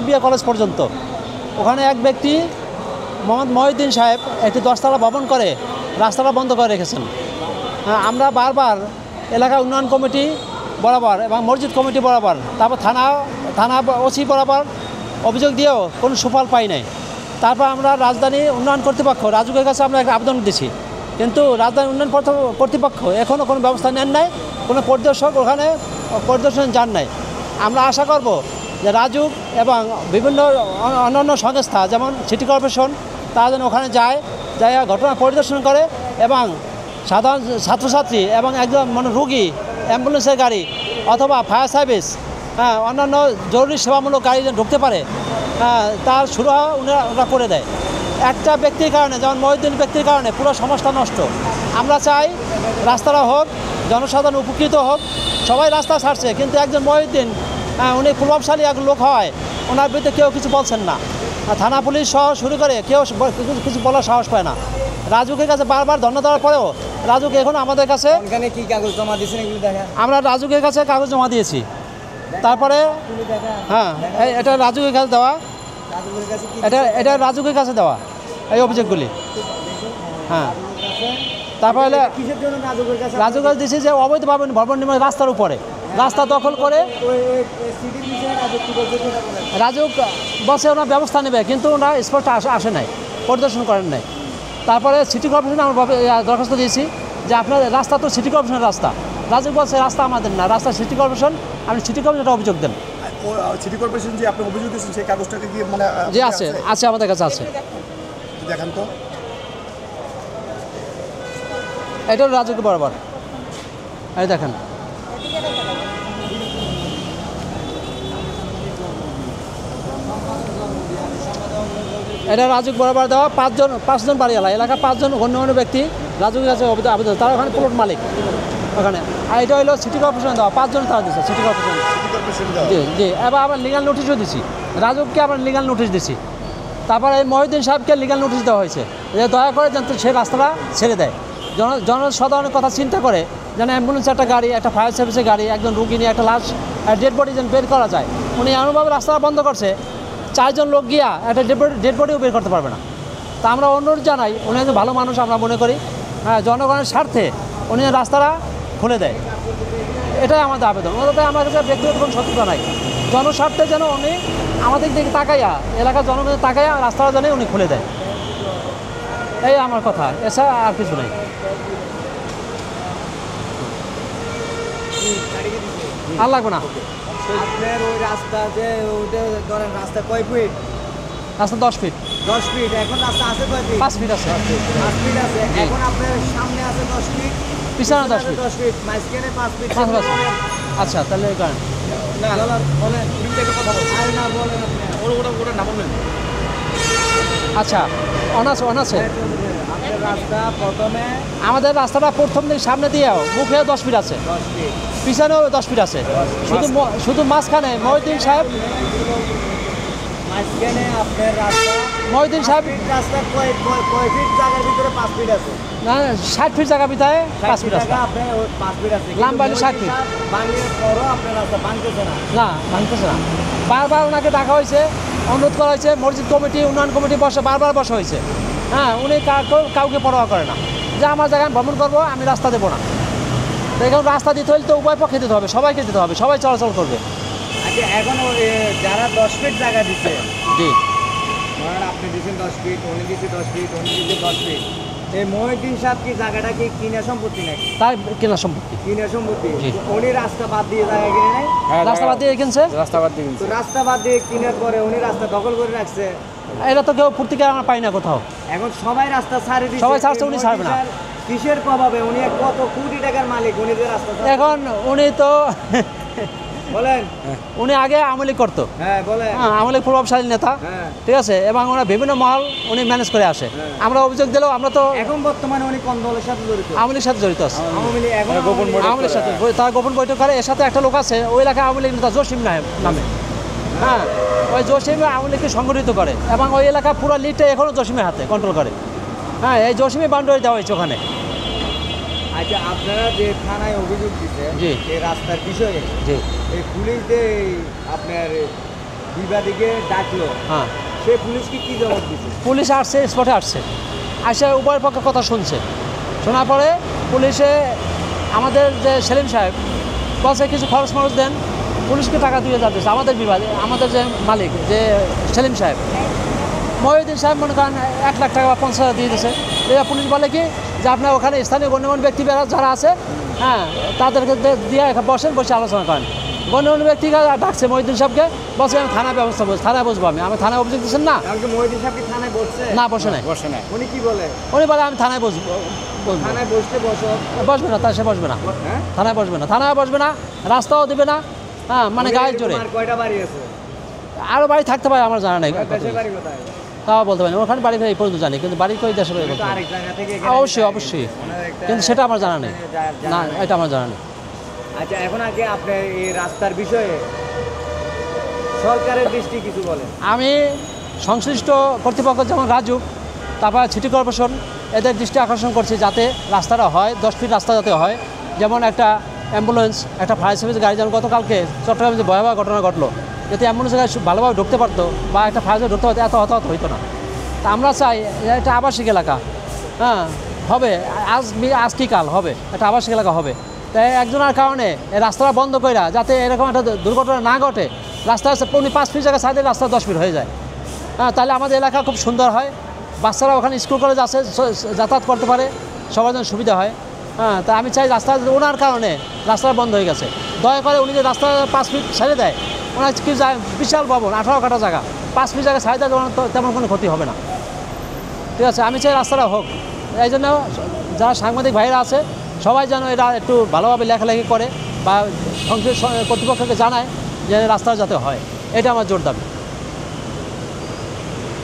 BA college পর্যন্ত। ওখানে এক ব্যক্তি মোহাম্মদ মহিউদ্দিন সাহেব একটি 10তলা ভবন করে রাস্তাটা বন্ধ করে রেখেছেন। আমরা বারবার এলাকা উন্নয়ন কমিটি বরাবর এবং মসজিদ কমিটি বরাবর, তারপর থানা ওসি বরাবর অভিযোগ দিয়েও কোনো সুফল পাই নাই। তারপর আমরা রাজধানী উন্নয়ন কর্তৃপক্ষ রাজুকের কাছে আমরা একটা আবেদন দিয়েছি, কিন্তু রাজধানী উন্নয়ন কর্তৃপক্ষ এখনও কোনো ব্যবস্থা নেন নাই, কোনো পরিদর্শক ওখানে পরিদর্শন যান নাই। আমরা আশা করব যে রাজুক এবং বিভিন্ন অন্যান্য সংস্থা যেমন সিটি কর্পোরেশন তারা যেন ওখানে যায় ঘটনা পরিদর্শন করে এবং সাধারণ ছাত্রছাত্রী এবং একজন রুগী অ্যাম্বুলেন্সের গাড়ি অথবা ফায়ার সার্ভিস অন্যান্য জরুরি সেবামূলক গাড়ি যেন ঢুকতে পারে তার শুরু ওরা করে দেয়। একটা ব্যক্তির কারণে যেমন মহিউদ্দিন ব্যক্তির কারণে পুরো সমাজটা নষ্ট। আমরা চাই রাস্তাটা হোক, জনসাধারণ উপকৃত হোক। সবাই রাস্তা ছাড়ছে, কিন্তু একজন মহিউদ্দিন উনি প্রভাবশালী এক লোক হয়, ওনার বিরুদ্ধে কেউ কিছু বলছেন না। থানা পুলিশ সহ শুরু করে কেউ কিছু বলার সাহস পায় না। রাজুকের কাছে বারবার ধর্ণা দেওয়ার পরেও রাজুক এখনও আমাদের কাছে কি কাগজ জমা দিয়েছেন এগুলো দেখা? আমরা রাজুকের কাছে কাগজ জমা দিয়েছি। তারপরে হ্যাঁ, এটা রাজুকের কাছে দেওয়া, এটা রাজুকের কাছে দেওয়া এই অভিযোগগুলি। হ্যাঁ, তারপরে রাজুকের দিয়েছি যে অবৈধভাবে ভবন নির্মাণ রাস্তার উপরে, রাস্তা দখল করে রাজুক বসে ওনার ব্যবস্থা নেবে, কিন্তু ওনারা স্পষ্ট আসে নাই, পরিদর্শন করেন নাই। তারপরে সিটি কর্পোরেশনে আমরা দরখাস্ত দিয়েছি যে আপনার রাস্তা তো সিটি কর্পোরেশনের রাস্তা। রাজুক বলছে রাস্তা আমাদের না, রাস্তা সিটি কর্পোরেশন, আপনি সিটি কর্পোরেশনে অভিযোগ দেন। সিটি কর্পোরেশন যে আপনি অভিযোগ দিয়েছেন সেই কাগজটাকে কি মানে জি আছে আমাদের কাছে আছে। দেখান তো। এটা রাজুকে বরাবর এই দেখেন। এটা রাজুক বরাবর দেওয়া পাঁচজন বাড়িওয়ালা এলাকা, 5জন গণ্যমান্য ব্যক্তি রাজুকের কাছে আবেদন, তারা ওখানে প্লট মালিক ওখানে। আর এটা হলো সিটি কর্পোরেশন দেওয়া, 5জন তারা দিচ্ছে সিটি কর্পোরেশন। জি, এবার আবার লিগাল নোটিশও দিচ্ছি, রাজুককে আবার লিগাল নোটিশ দিচ্ছি। তারপরে এই মহিউদ্দিন সাহেবকে লিগাল নোটিশ দেওয়া হয়েছে যে দয়া করে যেন সে রাস্তাটা ছেড়ে দেয়। জনসাধারণের কথা চিন্তা করে যেন অ্যাম্বুলেন্সের একটা গাড়ি, একটা ফায়ার সার্ভিসের গাড়ি, একজন রুগী নিয়ে একটা লাশ ডেড বডি যেন বের করা যায়। উনি এমনভাবে রাস্তাটা বন্ধ করছে, 4জন লোক গিয়া একটা ডেড বডিও বের করতে পারবে না। তা আমরা অনুরোধ জানাই, উনি একজন ভালো মানুষ আমরা মনে করি, হ্যাঁ, জনগণের স্বার্থে উনি রাস্তাটা খুলে দেয়, এটাই আমাদের আবেদন। ওটাতে আমার কাছে ব্যক্তিগত কোনো শত্রুতা নাই, জনস্বার্থে যেন উনি আমাদের দিকে তাকাইয়া, এলাকার জনগণের তাকাইয়া রাস্তাটা যেন উনি খুলে দেয়, এই আমার কথা, এছাড়া আর কিছু নেই। আর লাগবে না। আপনার ওই রাস্তা যে ওইটা ধরেন রাস্তা কয় ফিট? রাস্তা 10 ফিট। 10 ফিট। এখন রাস্তা আছে কয় ফিট? 5 ফিট আছে। 5 ফিট আছে। এখন আপনার সামনে আছে 10 ফিট, পিছনে 10 ফিট। 10 ফিট, মাঝখানে 5 ফিট। আচ্ছা, তাহলে এই কারণ না বলেন, কথা বলুন। আর না বলেন আপনি, ওটা না বলবেন। আচ্ছা, অনাছে আপনার রাস্তা প্রথমে, আমাদের রাস্তাটা প্রথম দিকে সামনে দিয়েও মুখেও 10 ফিট আছে, 10 ফিট, পিছনেও 10 ফিট আছে, শুধু মাঝখানে মহিউদ্দিন সাহেব, মাঝখানে আপনার রাস্তা মহিউদ্দিন সাহেব রাস্তা কয় ফিট জায়গার ভিতরে 5 ফিট আছে? না, 60 ফিট জায়গা ভিতরে 5 ফিট আছে। আপনার 5 ফিট আছে, লম্বা 60 ফিট। ভাঙলে পরও আপনার রাস্তা ভাঙতেছে না? না, ভাঙতেছে না। বারবার ওনাকে ডাকা হয়েছে, অনুরোধ করা হয়েছে, মসজিদ কমিটি, উন্নয়ন কমিটি বারবার বসা হয়েছে। হ্যাঁ, উনি কাউকে পরোয়া করে না যে আমার জায়গায় ভ্রমণ করবো, আমি রাস্তা দেবো না। এখন রাস্তা দিতে হলে তো উভয় পক্ষে দিতে হবে, সবাইকে দিতে হবে, সবাই চলাচল করবে। আচ্ছা, এখন যারা 10 ফিট জায়গা দিচ্ছে, জি, ধরেন আপনি দিচ্ছেন 10 ফিট, উনি দিচ্ছে 10 ফিট, উনি দিচ্ছে 10 ফিট, এই মহিউদ্দিন সাহেব কি জায়গাটা কি কিনা সম্পত্তি নাকি? তার কেনা সম্পত্তি। কিনা সম্পত্তি। উনি রাস্তা বাদ দিয়ে জায়গা কিনে নেয়? রাস্তা বাদ দিয়ে কিনছে, রাস্তা বাদ দিয়ে কিনার পরে উনি রাস্তা দখল করে রাখছে। এটা তো কেউ পূর্তিকে আমরা পাই না কোথাও। এখন সবাই রাস্তা ছাড়ে দিচ্ছে, সবাই ছাড়ছে, উনি ছাড়বে না। কিসের প্রভাবে? উনি কত কোটি টাকার মালিক, উনি যে রাস্তা এখন উনি তো বলেন, উনি আগে আওয়ামী লীগ করতো, হ্যাঁ বলেন, আওয়ামী লীগ প্রভাবশালী নেতা, ঠিক আছে, এবং ওনার বিভিন্ন মহল উনি ম্যানেজ করে আসে। আমরা অভিযোগ দিলেও আমরা তো এখন বর্তমানে উনি কোন দলের সাথে জড়িত? আওয়ামী লীগের সাথে জড়িত আছে। আওয়ামী লীগ এখন আওয়ামী লীগের সাথে তারা গোপন বৈঠক করে। এর সাথে একটা লোক আছে ওই এলাকায় আওয়ামী লীগ নেতা জসিম নামে, হ্যাঁ, ওই জসিম আওয়ামী লীগকে সংগঠিত করে এবং ওই এলাকা পুরো লিডটা এখনও জসিমের হাতে কন্ট্রোল করে। হ্যাঁ, এই জসিমে বাউন্ডারি দেওয়া হয়েছে ওখানে। আচ্ছা, আপনারা যে থানায় অভিযোগ দিচ্ছেন জি, এই রাস্তার বিষয়ে, জি, এই পুলিশ যে আপনার বিবাদীকে ডাকলো, হ্যাঁ সে পুলিশকে কি জবাব দিচ্ছে? পুলিশ আসছে, স্পটে আসছে, আসে উভয় পক্ষের কথা শুনছে, শোনার পরে পুলিশে আমাদের যে সেলিম সাহেব বলছে কিছু খরচ মরচ দেন, পুলিশকে টাকা দিয়ে যাচ্ছে। আমাদের বিভাগে আমাদের যে মালিক যে সেলিম সাহেব, মহিউদ্দিন সাহেব মনে করেন 1 লাখ টাকা বা 50,000 দিয়ে দিয়েছে। এবার পুলিশ বলে কি যে আপনার ওখানে স্থানীয় গণ্যমান্য ব্যক্তি যারা আছে, হ্যাঁ তাদেরকে দিয়ে বসেন, বসে আলোচনা করেন। গণ্যমান্য ব্যক্তিকে ডাকছে মহিউদ্দিন সাহেবকে, বলছে আমি থানায় ব্যবস্থা বলছি, থানায় বসবো, আমি থানায় অভিযোগ দিচ্ছেন না, কারণ কি মহিউদ্দিন সাহেব কি থানায় বসছে? না বসে নাই, উনি কি বলে? উনি বলে আমি থানায় বসবো, থানায় বসতে বসো। বসবে না, তা সে বসবে না, হ্যাঁ, থানায় বসবে না, থানায় বসবে না, রাস্তাও দেবে না, হ্যাঁ মানে গায়ে জোরে। তোমার কয়টা বাড়ি আছে? আরও বাড়ি থাকতে পারে, আমার জানা নেই, দেশের বাড়ি কোথায়? তাও বলতে পারি না। ওখানে বাড়ি এই পর্যন্ত জানি, কিন্তু বাড়ি কই দেশে বাড়ি তো বলতে পারি আরেক জায়গা থেকে না। এখানে অবশ্যই যায়। অবশ্যই, ওনার একটা- কিন্তু সেটা আমার জানা নেই, না নেই। এটা আমার জানা নেই। আচ্ছা, এখন আগে আপনি এই রাস্তার বিষয়ে সরকারের দৃষ্টি কিছু বলেন। আমি সংশ্লিষ্ট কর্তৃপক্ষ যেমন রাজু, তারপর সিটি কর্পোরেশন, এদের দৃষ্টি আকর্ষণ করছি যাতে রাস্তাটা হয়, 10 ফিট রাস্তা যাতে হয়। যেমন একটা অ্যাম্বুলেন্স, একটা ফায়ার সার্ভিস গাড়ি, যেমন গতকালকে চট্টগ্রামে যে ভয়াবহ ঘটনা ঘটলো, যাতে অ্যাম্বুলেন্স গাড়ি ভালোভাবে ঢুকতে পারতো বা একটা ফায়ার সার্ভিস ঢুকতে পারতো, এত হতাহত হইতো না। তা আমরা চাই এটা আবাসিক এলাকা, হ্যাঁ হবে, আজ কি কাল হবে, একটা আবাসিক এলাকা হবে। তাই একজনের কারণে এই রাস্তাটা বন্ধ কইরা যাতে এরকম একটা দুর্ঘটনা না ঘটে, রাস্তা উনি 5 ফিট জায়গায় সাইডে রাস্তা 10 ফিট হয়ে যায়, হ্যাঁ তাহলে আমাদের এলাকা খুব সুন্দর হয়, বাচ্চারা ওখানে স্কুল কলেজ আছে, যাতায়াত করতে পারে, সবার জন্য সুবিধা হয়। হ্যাঁ তা আমি চাই রাস্তা, ওনার কারণে রাস্তা বন্ধ হয়ে গেছে, দয়া করে উনি যে রাস্তা 5 ফিট ছেড়ে দেয়, ওনার কি যায় বিশাল ভবন 18 কাঠা জায়গা, 5 ফিট জায়গায় সাইডে দেয়, তো তেমন কোনো ক্ষতি হবে না। ঠিক আছে, আমি চাই রাস্তাটা হোক। এই জন্য যারা সাংবাদিক ভাইরা আছে সবাই যেন এরা একটু ভালোভাবে লেখালেখি করে বা সংশ্লিষ্ট কর্তৃপক্ষকে জানায় যে রাস্তা যাতে হয়, এটা আমার জোর দাবি।